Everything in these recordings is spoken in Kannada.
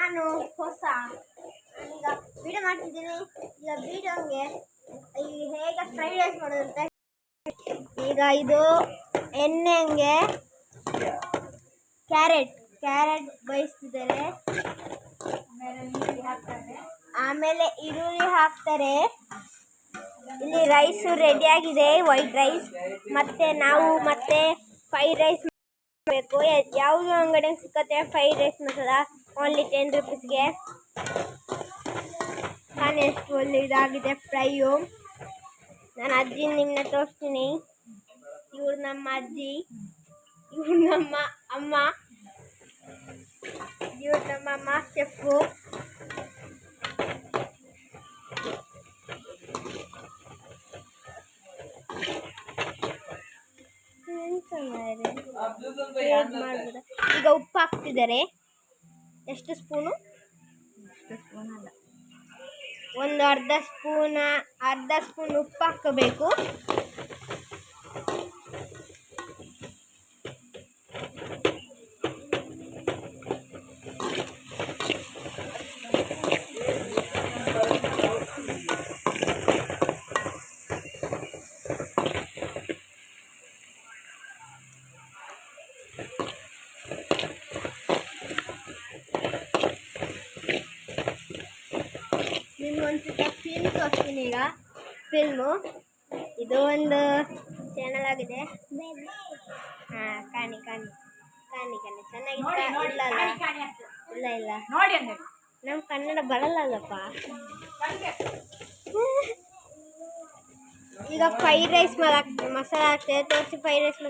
ನಾನು ಈಗ ವಿಡಿಯೋ ಮಾಡ್ತಿದ್ದೀನಿ. ಈಗ ವಿಡಿಯೋಗೆ ಹೇಗೆ ಫ್ರೈಡ್ ರೈಸ್ ಮಾಡೋದಂತೆ. ಈಗ ಇದು ಎಣ್ಣೆಗೆ ಕ್ಯಾರೆಟ್ ಬೇಯಿಸ್ತಿದ್ದಾರೆ, ಆಮೇಲೆ ಈರುಳ್ಳಿ ಹಾಕ್ತಾರೆ. ಇಲ್ಲಿ ರೈಸ್ ರೆಡಿ ಆಗಿದೆ, ವೈಟ್ ರೈಸ್. ಮತ್ತೆ ಫ್ರೈಡ್ ರೈಸ್ ಬೇಕು. ಯಾವುದು ಅಂಗಡಿ ಸಿಕ್ಕತ್ತೆ ಫ್ರೈಡ್ ರೈಸ್ ಮಸಾಲ, ಓನ್ಲಿ 10 ರೂಪೀಸ್ಗೆ. ನಾನು ಎಷ್ಟು ಒಳ್ಳೆ ಇದಾಗಿದೆ ಫ್ರೈಯು. ನಾನು ಅಜ್ಜಿ ನಿಮ್ಮನ್ನ ತೋರಿಸ್ತೀನಿ. ಇವ್ರು ನಮ್ಮ ಅಜ್ಜಿ, ಇವ್ರು ನಮ್ಮ ಅಮ್ಮ, ಇವ್ರು ನಮ್ಮ ಶೆಫು. ಈಗ ಉಪ್ಪು ಹಾಕ್ತಿದ್ದಾರೆ. ಎಷ್ಟು ಸ್ಪೂನು? ಒಂದು ಅರ್ಧ ಸ್ಪೂನ್ ಉಪ್ಪು ಹಾಕಬೇಕು. ನಿಮ್ಗೊಂದು ಫಿಲ್ಮ್ ತೋರಿಸ್ತೀನಿ. ಈಗ ಫಿಲ್ಮು ಇದು ಒಂದು ಚಾನಲ್ ಆಗಿದೆ. ಕಾಣಿ ಚೆನ್ನಾಗಿಲ್ಲ. ಇಲ್ಲ ನಮ್ಮ ಕನ್ನಡ ಬರಲ್ಲಪ್ಪ. ಈಗ ಫ್ರೈಡ್ ರೈಸ್ ಮಸಾಲ ಹಾಕ್ತೇವೆ, ತೋರಿಸಿ. ಫ್ರೈಡ್ ರೈಸ್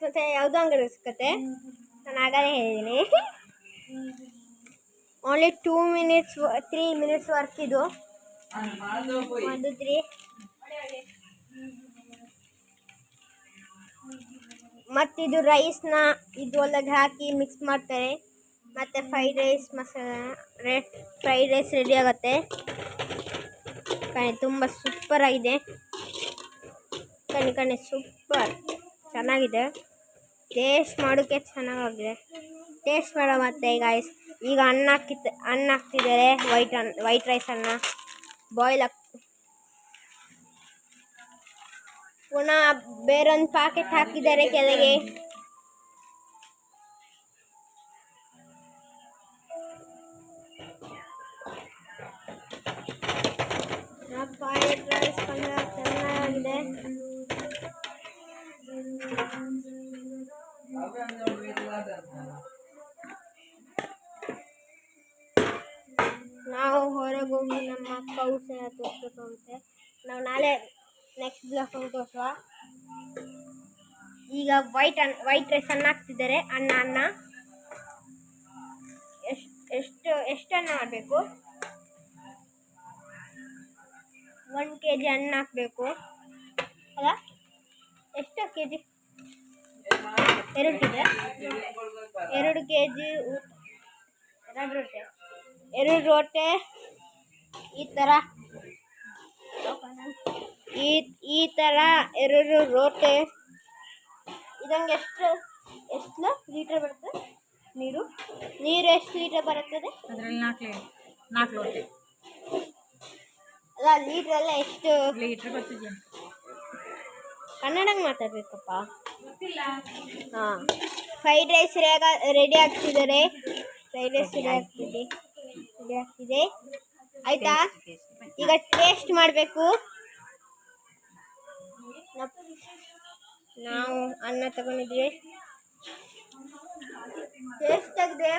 ಮಸಾಲ ಯಾವುದೋ ಅಂಗಡಿ ಸಿಕ್ಕತ್ತೆ, ನಾನು ಆಗಲೇ ಹೇಳಿದ್ದೀನಿ. ಓನ್ಲಿ 3 ಮಿನಿಟ್ಸ್ ವರ್ಕ್ ಇದು. ಮಾಡಿದ್ರಿ ಮತ್ತಿದು ರೈಸ್ನ ಇದು ಒಳಗೆ ಹಾಕಿ ಮಿಕ್ಸ್ ಮಾಡ್ತಾರೆ. ಮತ್ತು ಫ್ರೈಡ್ ರೈಸ್ ರೆಡಿ ಆಗುತ್ತೆ. ತುಂಬ ಸೂಪರ್ ಆಗಿದೆ. ಸೂಪರ್ ಚೆನ್ನಾಗಿದೆ. ಟೇಸ್ಟ್ ಮಾಡೋಕ್ಕೆ ಚೆನ್ನಾಗಿದೆ. ಟೇಸ್ಟ್ ಮಾಡೋ. ಮತ್ತೆ ಈಗ ಅನ್ನ ಹಾಕ್ತಿದ್ದಾರೆ. ವೈಟ್ ರೈಸ್ ಅನ್ನ ಬಾಯ್ಲ್ ಪುನಃ ಬೇರೊಂದು ಪ್ಯಾಕೆಟ್ ಹಾಕಿದ್ದಾರೆ ಕೆಳಗೆ. ಫ್ರೈಡ್ ರೈಸ್ ಚೆನ್ನಾಗಿದೆ. ನಾವು ಹೊರಗೆ ಹೋಗಿ ನಮ್ಮ ಅಕ್ಕ ಊಟ ತೋರಿಸ್ಬೇಕಂತೆ. ನಾವು ನಾಳೆ ನೆಕ್ಸ್ಟ್ ಬ್ಲಾಗ್ ತೋರಿಸುವ. ಈಗ ವೈಟ್ ರೈಸ್ ಅನ್ನ ಹಾಕ್ತಿದ್ದಾರೆ. ಅನ್ನ ಎಷ್ಟು ಅನ್ನ ಮಾಡಬೇಕು? 1 kg ಅನ್ನ ಹಾಕಬೇಕು ಅಲ್ಲ? ಎಷ್ಟು kg? 2 kg. 2 kg ಎರಡು ರೊಟ್ಟೆ ಈ ಥರ 2 ರೊಟ್ಟೆ. ಇದಂಗೆ ಎಷ್ಟು ಲೀಟರ್ ಬರ್ತದೆ ನೀರು ಎಷ್ಟು ಲೀಟರ್ ಬರುತ್ತದೆ? ಅದರಲ್ಲಿ 4 ಲೋಟೆ ಅಲ್ಲ, ಲೀಟ್ರೆಲ್ಲ ಎಷ್ಟು ಲೀಟ್ರ್ ಗೊತ್ತಿದೆ. ಕನ್ನಡಂಗೆ ಮಾತಾಡ್ಬೇಕಪ್ಪ. ಹಾಂ, ಫ್ರೈಡ್ ರೈಸ್ ರೆಡಿ ಆಗ್ತಿದ್ದಾರೆ. ರೆಡಿ ಆಗ್ತಿದೆ. ಆಯ್ತಾ? ಈಗ ಟೇಸ್ಟ್ ಮಾಡಬೇಕು. ನಾವು ಅನ್ನ ತಗೊಂಡಿದ್ವಿ. ಟೇಸ್ಟ್ ಆಗಿದೆ.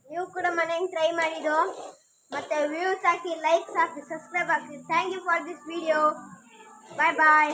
ನೀವು ಕೂಡ ಮನೆಗೆ ಟ್ರೈ ಮಾಡಿದ್ದು. ಮತ್ತು ವ್ಯೂಸ್ ಹಾಕಿ, ಲೈಕ್ಸ್ ಹಾಕಿ, ಸಬ್ಸ್ಕ್ರೈಬ್ ಹಾಕಿ. Thank you for this video. Bye.